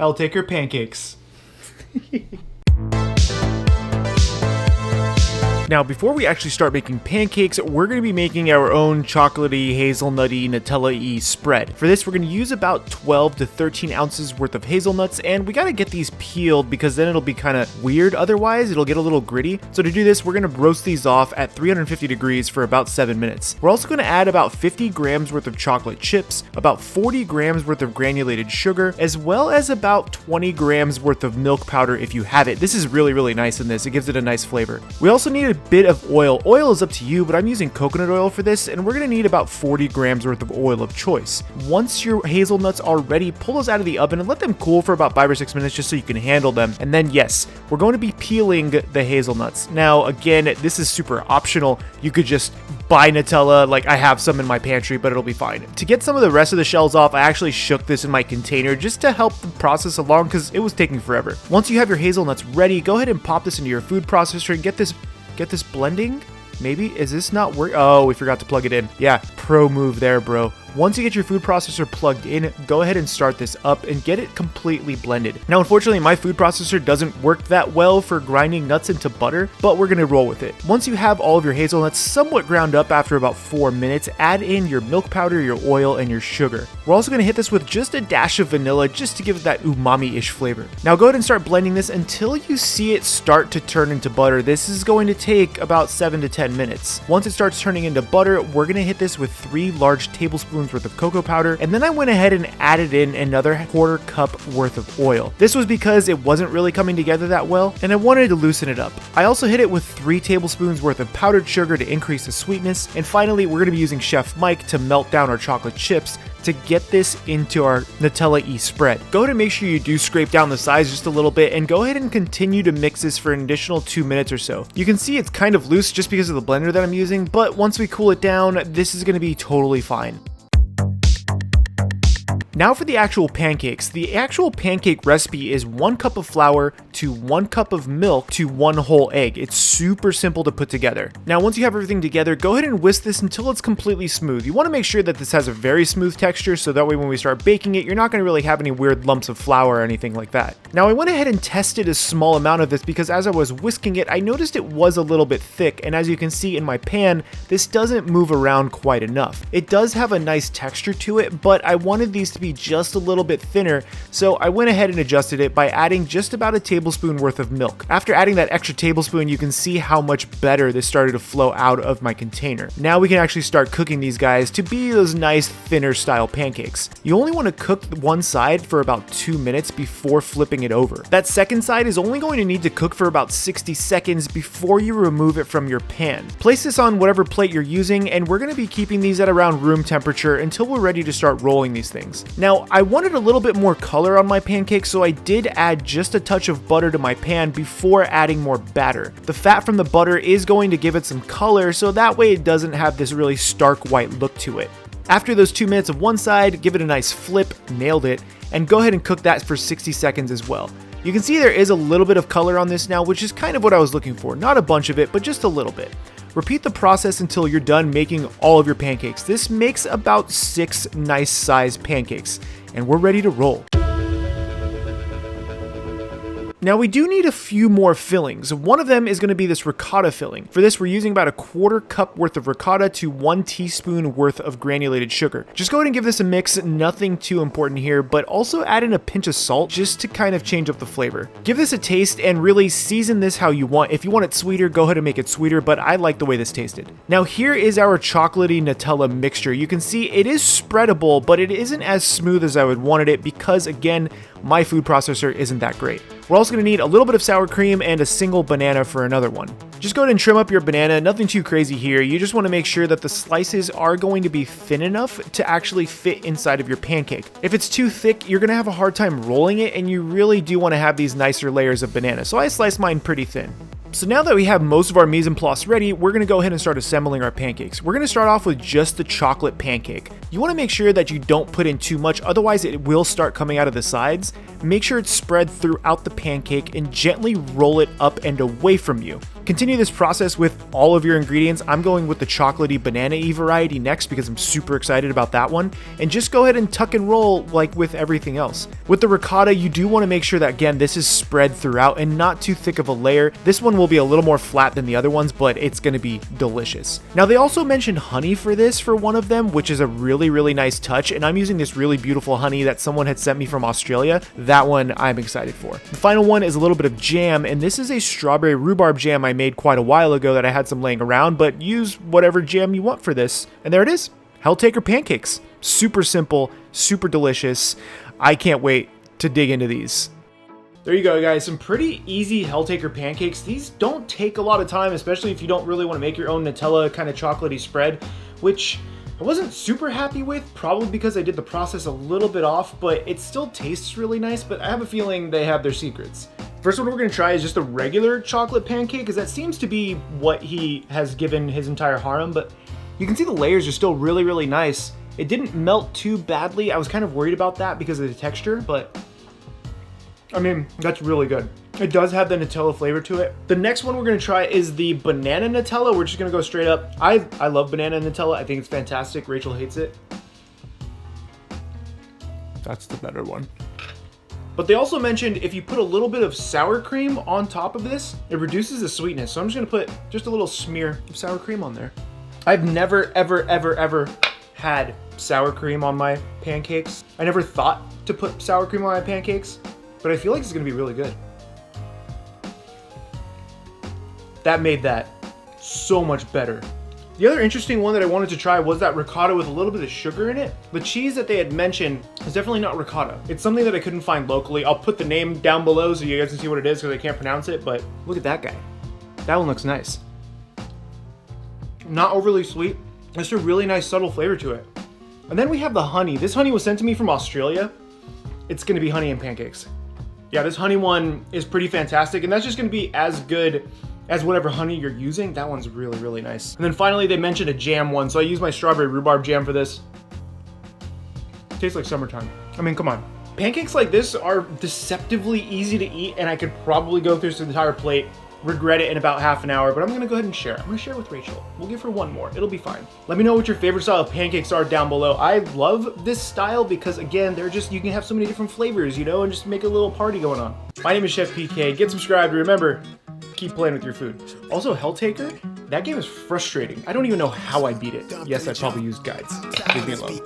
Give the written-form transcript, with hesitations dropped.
Helltaker Pancakes. Now, before we actually start making pancakes, we're going to be making our own chocolatey, hazelnutty, Nutella-y spread. For this, we're going to use about 12 to 13 ounces worth of hazelnuts, and we got to get these peeled because then it'll be kind of weird otherwise. It'll get a little gritty. So to do this, we're going to roast these off at 350 degrees for about 7 minutes. We're also going to add about 50 grams worth of chocolate chips, about 40 grams worth of granulated sugar, as well as about 20 grams worth of milk powder if you have it. This is really, really nice in this. It gives it a nice flavor. We also need a bit of oil. Oil is up to you, but I'm using coconut oil for this, and we're going to need about 40 grams worth of oil of choice. Once your hazelnuts are ready, pull those out of the oven and let them cool for about 5 or 6 minutes just so you can handle them. And then yes, we're going to be peeling the hazelnuts. Now again, this is super optional. You could just buy Nutella, like I have some in my pantry, but it'll be fine. To get some of the rest of the shells off, I actually shook this in my container just to help the process along because it was taking forever. Once you have your hazelnuts ready, go ahead and pop this into your food processor and get this blending. Maybe is this not work? Oh, we forgot to plug it in. Yeah, pro move there, bro. Once you get your food processor plugged in, go ahead and start this up and get it completely blended. Now, unfortunately, my food processor doesn't work that well for grinding nuts into butter, but we're gonna roll with it. Once you have all of your hazelnuts somewhat ground up after about 4 minutes, add in your milk powder, your oil, and your sugar. We're also gonna hit this with just a dash of vanilla just to give it that umami-ish flavor. Now go ahead and start blending this until you see it start to turn into butter. This is going to take about 7 to 10 minutes. Once it starts turning into butter, we're gonna hit this with 3 large tablespoons worth of cocoa powder, and then I went ahead and added in another 1/4 cup worth of oil. This was because it wasn't really coming together that well, and I wanted to loosen it up. I also hit it with 3 tablespoons worth of powdered sugar to increase the sweetness, and finally we're going to be using Chef Mike to melt down our chocolate chips to get this into our Nutella-y spread. Go ahead and make sure you do scrape down the sides just a little bit, and go ahead and continue to mix this for an additional 2 minutes or so. You can see it's kind of loose just because of the blender that I'm using, but once we cool it down, this is going to be totally fine. Now for the actual pancakes. The actual pancake recipe is 1 cup of flour to 1 cup of milk to 1 whole egg. It's super simple to put together. Now once you have everything together, go ahead and whisk this until it's completely smooth. You want to make sure that this has a very smooth texture so that way when we start baking it, you're not going to really have any weird lumps of flour or anything like that. Now I went ahead and tested a small amount of this because as I was whisking it, I noticed it was a little bit thick, and as you can see in my pan, this doesn't move around quite enough. It does have a nice texture to it, but I wanted these to be just a little bit thinner, so I went ahead and adjusted it by adding just about a tablespoon worth of milk. After adding that extra tablespoon, you can see how much better this started to flow out of my container. Now we can actually start cooking these guys to be those nice thinner style pancakes. You only want to cook one side for about 2 minutes before flipping it over. That second side is only going to need to cook for about 60 seconds before you remove it from your pan. Place this on whatever plate you're using, and we're going to be keeping these at around room temperature until we're ready to start rolling these things. Now, I wanted a little bit more color on my pancakes, so I did add just a touch of butter to my pan before adding more batter. The fat from the butter is going to give it some color, so that way it doesn't have this really stark white look to it. After those 2 minutes of one side, give it a nice flip, nailed it, and go ahead and cook that for 60 seconds as well. You can see there is a little bit of color on this now, which is kind of what I was looking for. Not a bunch of it, but just a little bit. Repeat the process until you're done making all of your pancakes. This makes about 6 nice sized pancakes, and we're ready to roll. Now we do need a few more fillings. One of them is going to be this ricotta filling. For this, we're using about a 1/4 cup worth of ricotta to 1 teaspoon worth of granulated sugar. Just go ahead and give this a mix, nothing too important here, but also add in a pinch of salt just to kind of change up the flavor. Give this a taste and really season this how you want. If you want it sweeter, go ahead and make it sweeter, but I like the way this tasted. Now here is our chocolatey Nutella mixture. You can see it is spreadable, but it isn't as smooth as I would wanted it because again, my food processor isn't that great. We're also going to need a little bit of sour cream and a single banana for another one. Just go ahead and trim up your banana, nothing too crazy here. You just want to make sure that the slices are going to be thin enough to actually fit inside of your pancake. If it's too thick, you're going to have a hard time rolling it, and you really do want to have these nicer layers of banana. So I sliced mine pretty thin. So now that we have most of our mise en place ready, we're going to go ahead and start assembling our pancakes. We're going to start off with just the chocolate pancake. You want to make sure that you don't put in too much, otherwise it will start coming out of the sides. Make sure it's spread throughout the pancake and gently roll it up and away from you. Continue this process with all of your ingredients. I'm going with the chocolatey banana-y variety next because I'm super excited about that one. And just go ahead and tuck and roll like with everything else. With the ricotta, you do want to make sure that, again, this is spread throughout and not too thick of a layer. This one will be a little more flat than the other ones, but it's going to be delicious. Now, they also mentioned honey for this for one of them, which is a really, really nice touch. And I'm using this really beautiful honey that someone had sent me from Australia. That one I'm excited for. The final one is a little bit of jam, and this is a strawberry rhubarb jam I made quite a while ago that I had some laying around, but use whatever jam you want for this. And there it is. Helltaker Pancakes. Super simple, super delicious. I can't wait to dig into these. There you go, guys. Some pretty easy Helltaker pancakes. These don't take a lot of time, especially if you don't really want to make your own Nutella kind of chocolatey spread, which I wasn't super happy with, probably because I did the process a little bit off, but it still tastes really nice, but I have a feeling they have their secrets. First one we're going to try is just a regular chocolate pancake, because that seems to be what he has given his entire harem, but you can see the layers are still really, really nice. It didn't melt too badly. I was kind of worried about that because of the texture, but I mean, that's really good. It does have the Nutella flavor to it. The next one we're going to try is the banana Nutella. We're just going to go straight up. I love banana Nutella. I think it's fantastic. Rachel hates it. That's the better one. But they also mentioned if you put a little bit of sour cream on top of this, it reduces the sweetness. So I'm just going to put just a little smear of sour cream on there. I've never, ever, ever, ever had sour cream on my pancakes. I never thought to put sour cream on my pancakes, but I feel like it's going to be really good. That made that so much better. The other interesting one that I wanted to try was that ricotta with a little bit of sugar in it. The cheese that they had mentioned is definitely not ricotta. It's something that I couldn't find locally. I'll put the name down below so you guys can see what it is because I can't pronounce it, but look at that guy. That one looks nice. Not overly sweet. It's a really nice subtle flavor to it. And then we have the honey. This honey was sent to me from Australia. It's gonna be honey and pancakes. Yeah, this honey one is pretty fantastic, and that's just gonna be as good as whatever honey you're using. That one's really, really nice. And then finally, they mentioned a jam one, so I used my strawberry rhubarb jam for this. Tastes like summertime. I mean, come on. Pancakes like this are deceptively easy to eat, and I could probably go through this entire plate, regret it in about half an hour, but I'm gonna go ahead and share. I'm gonna share with Rachel. We'll give her one more. It'll be fine. Let me know what your favorite style of pancakes are down below. I love this style because, again, they're just, you can have so many different flavors, you know, and just make a little party going on. My name is Chef PK. Get subscribed. Remember, keep playing with your food. Also, Helltaker, that game is frustrating. I don't even know how I beat it. Yes, I probably used guides. Leave me alone.